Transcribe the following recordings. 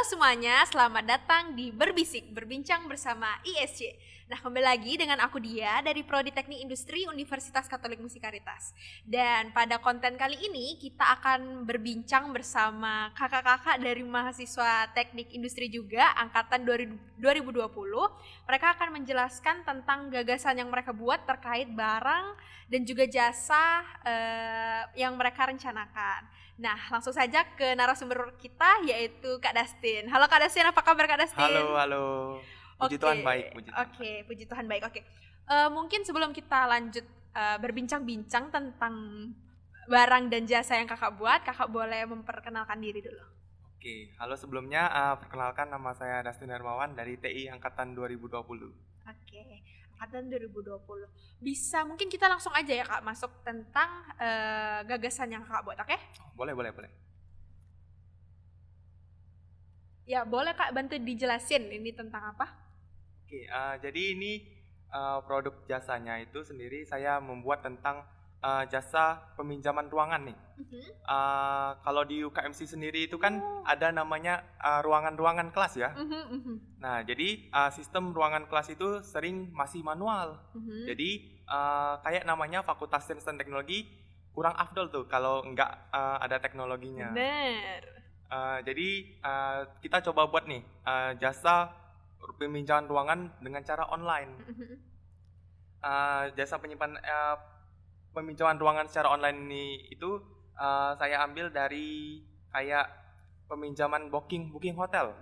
semuanya, selamat datang di Berbisik, berbincang bersama ISC. Nah, kembali lagi dengan aku Dia dari Prodi Teknik Industri Universitas Katolik Musikaritas. Dan pada konten kali ini kita akan berbincang bersama kakak-kakak dari mahasiswa Teknik Industri juga, angkatan 2020. Mereka akan menjelaskan tentang gagasan yang mereka buat terkait barang dan juga jasa yang mereka rencanakan. Nah, langsung saja ke narasumber kita, yaitu Kak Dustin. Halo Kak Dustin, apa kabar Kak Dustin? Halo. Puji Tuhan baik. Puji Tuhan baik. Mungkin sebelum kita lanjut berbincang-bincang tentang barang dan jasa yang kakak buat, kakak boleh memperkenalkan diri dulu. Oke, halo sebelumnya perkenalkan nama saya Dustin Hermawan dari TI Angkatan 2020. Oke, Angkatan 2020. Bisa mungkin kita langsung aja ya Kak masuk tentang gagasan yang kakak buat, oke? Boleh. Ya boleh Kak, bantu dijelasin ini tentang apa? Oke, jadi ini produk jasanya itu sendiri saya membuat tentang jasa peminjaman ruangan nih. Kalau di UKMC sendiri itu kan ada namanya ruangan-ruangan kelas ya. Nah, jadi sistem ruangan kelas itu sering masih manual. Jadi kayak namanya Fakultas Sains dan Teknologi kurang afdol tuh kalau nggak ada teknologinya. Bener. Jadi kita coba buat nih jasa peminjaman ruangan dengan cara online. Jasa peminjaman ruangan secara online ini itu saya ambil dari kayak peminjaman booking hotel.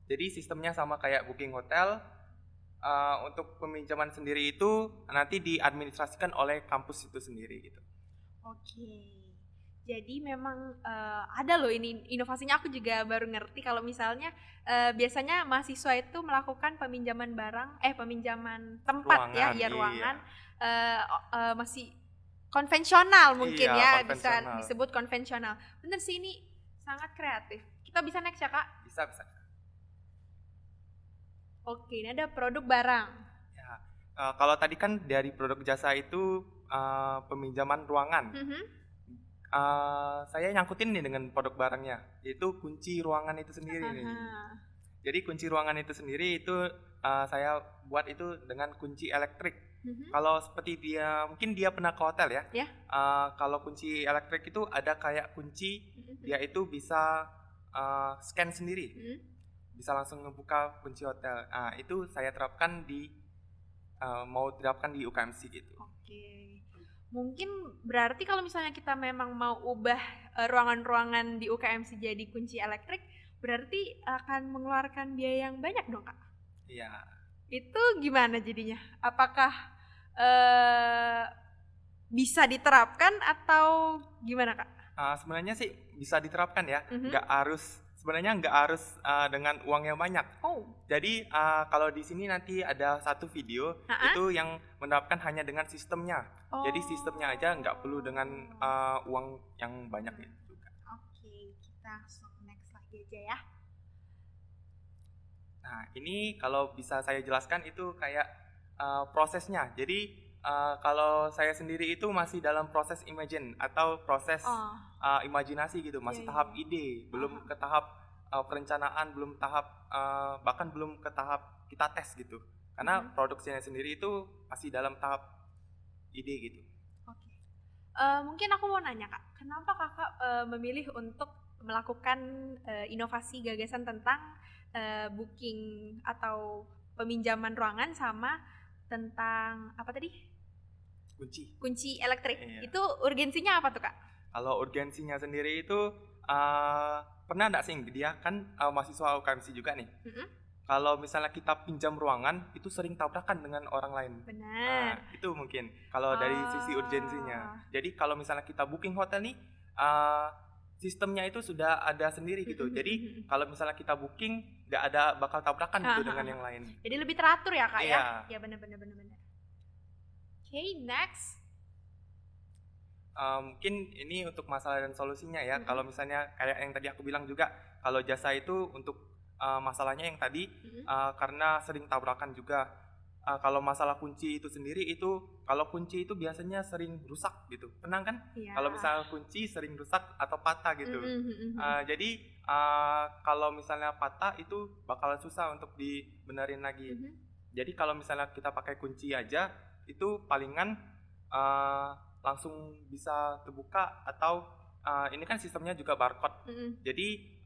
Jadi sistemnya sama kayak booking hotel. Untuk peminjaman sendiri itu nanti diadministrasikan oleh kampus itu sendiri gitu. Oke. Jadi memang ada loh ini inovasinya, aku juga baru ngerti kalau misalnya biasanya mahasiswa itu melakukan peminjaman peminjaman tempat ruangan. Masih konvensional mungkin konvensional. bisa disebut konvensional. Bener sih, ini sangat kreatif. Kita bisa next ya Kak? Bisa. Oke, ini ada produk barang. Ya, kalau tadi kan dari produk jasa itu peminjaman ruangan. Saya nyangkutin nih dengan produk barangnya, yaitu kunci ruangan itu sendiri nih. Jadi kunci ruangan itu sendiri itu saya buat itu dengan kunci elektrik. Kalau seperti mungkin dia pernah ke hotel ya. Kalau kunci elektrik itu ada kayak kunci, dia itu bisa scan sendiri, bisa langsung ngebuka kunci hotel. Itu saya terapkan mau terapkan di UKMC gitu. Oke. Mungkin berarti kalau misalnya kita memang mau ubah ruangan-ruangan di UKMC jadi kunci elektrik, berarti akan mengeluarkan biaya yang banyak dong Kak? Iya. Itu gimana jadinya? Apakah bisa diterapkan atau gimana Kak? Sebenarnya sih bisa diterapkan ya, nggak harus dengan uang yang banyak. Jadi kalau di sini nanti ada satu video itu yang menerapkan hanya dengan sistemnya. Jadi sistemnya aja nggak perlu dengan uang yang banyak gitu. Oke, kita langsung next lagi aja ya. Nah, ini kalau bisa saya jelaskan itu kayak prosesnya. Jadi kalau saya sendiri itu masih dalam proses imagine atau proses imajinasi gitu, masih tahap ide, belum ke tahap perencanaan, bahkan belum ke tahap kita tes gitu. Karena produksinya sendiri itu masih dalam tahap ide gitu. Oke. Mungkin aku mau nanya Kak, kenapa Kakak memilih untuk melakukan inovasi gagasan tentang booking atau peminjaman ruangan sama tentang apa tadi? Kunci elektrik. Iya. Itu urgensinya apa tuh Kak? Kalau urgensinya sendiri itu pernah enggak sih dia kan mahasiswa UKMC juga nih. Kalau misalnya kita pinjam ruangan itu sering tabrakan dengan orang lain. Benar. Itu mungkin kalau dari sisi urgensinya. Jadi kalau misalnya kita booking hotel nih sistemnya itu sudah ada sendiri gitu. Jadi kalau misalnya kita booking nggak ada bakal tabrakan gitu dengan yang lain. Jadi lebih teratur ya Kak ya? Ya benar. Oke, next. Mungkin ini untuk masalah dan solusinya ya. Kalau misalnya kayak yang tadi aku bilang juga, kalau jasa itu untuk masalahnya yang tadi karena sering tabrakan juga. kalau masalah kunci itu sendiri itu, kalau kunci itu biasanya sering rusak gitu. Pernah kan? Iya. Kalau misalnya kunci sering rusak atau patah gitu. Jadi kalau misalnya patah itu bakal susah untuk dibenerin lagi. Jadi kalau misalnya kita pakai kunci aja itu palingan langsung bisa terbuka, atau ini kan sistemnya juga barcode. Jadi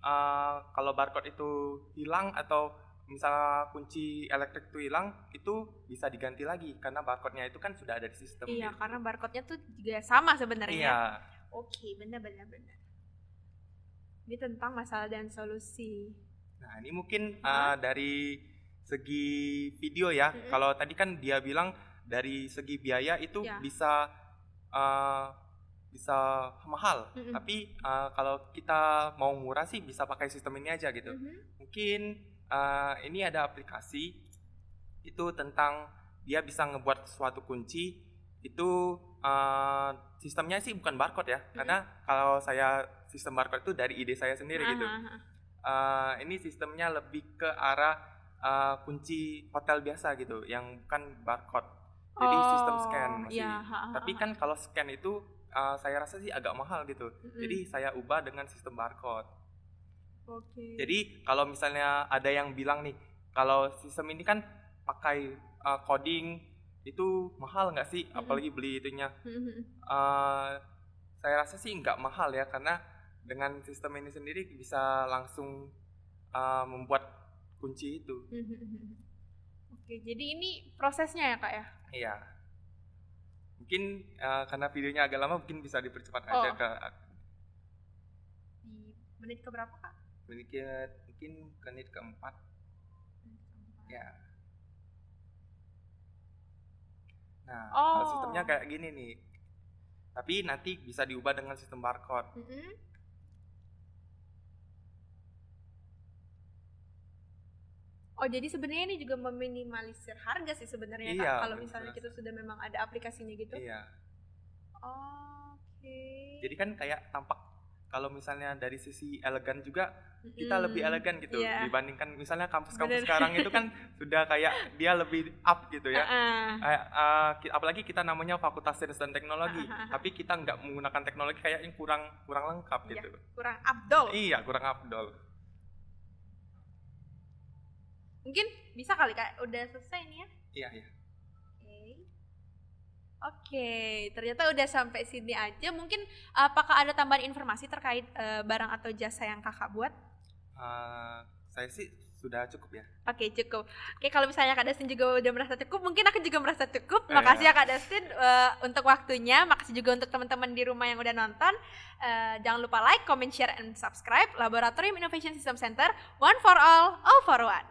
kalau barcode itu hilang atau misalnya kunci elektrik itu hilang, itu bisa diganti lagi karena barcode-nya itu kan sudah ada di sistem. Iya, gitu. karena barcode-nya tuh juga sama sebenarnya. Iya. Oke, benar-benar. Ini tentang masalah dan solusi. Nah, ini mungkin dari segi video ya. Kalau tadi kan dia bilang dari segi biaya itu bisa mahal. Tapi kalau kita mau murah sih bisa pakai sistem ini aja gitu. Mungkin ini ada aplikasi itu tentang dia bisa ngebuat suatu kunci itu, sistemnya sih bukan barcode ya, karena kalau saya sistem barcode itu dari ide saya sendiri gitu. Ini sistemnya lebih ke arah kunci hotel biasa gitu, yang bukan barcode. Jadi sistem scan masih. Tapi kan kalau scan itu saya rasa sih agak mahal gitu. Jadi saya ubah dengan sistem barcode. Jadi kalau misalnya ada yang bilang nih, kalau sistem ini kan pakai coding itu mahal nggak sih? Apalagi beli itunya. Saya rasa sih nggak mahal ya, karena dengan sistem ini sendiri bisa langsung membuat kunci itu. Oke, jadi ini prosesnya ya Kak ya? Iya. Mungkin karena videonya agak lama, mungkin bisa dipercepat aja ke di menit keberapa Kak? Mungkin menit keempat. Ya. Nah, kalau sistemnya kayak gini nih. Tapi nanti bisa diubah dengan sistem barcode. Oh, jadi sebenarnya ini juga meminimalisir harga sih sebenarnya Kak, kalau misalnya kita sudah memang ada aplikasinya gitu. Iya. Oke. Jadi kan kayak tampak, kalau misalnya dari sisi elegan juga kita lebih elegan gitu dibandingkan misalnya kampus-kampus sekarang itu kan sudah kayak dia lebih up gitu ya. Apalagi kita namanya Fakultas Sains dan Teknologi, tapi kita nggak menggunakan teknologi, kayak yang kurang lengkap gitu. Kurang abdol. Iya, kurang abdol. Mungkin bisa kali Kak, udah selesai nih ya? Iya. Oke, ternyata udah sampai sini aja. Mungkin apakah ada tambahan informasi terkait barang atau jasa yang Kakak buat? Saya sih sudah cukup ya. Oke, cukup. Oke, kalau misalnya Kak Dustin juga udah merasa cukup, mungkin aku juga merasa cukup. Makasih ya Kak Dustin untuk waktunya. Makasih juga untuk teman-teman di rumah yang udah nonton. Jangan lupa like, comment, share, and subscribe Laboratorium Innovation System Center, one for all for one.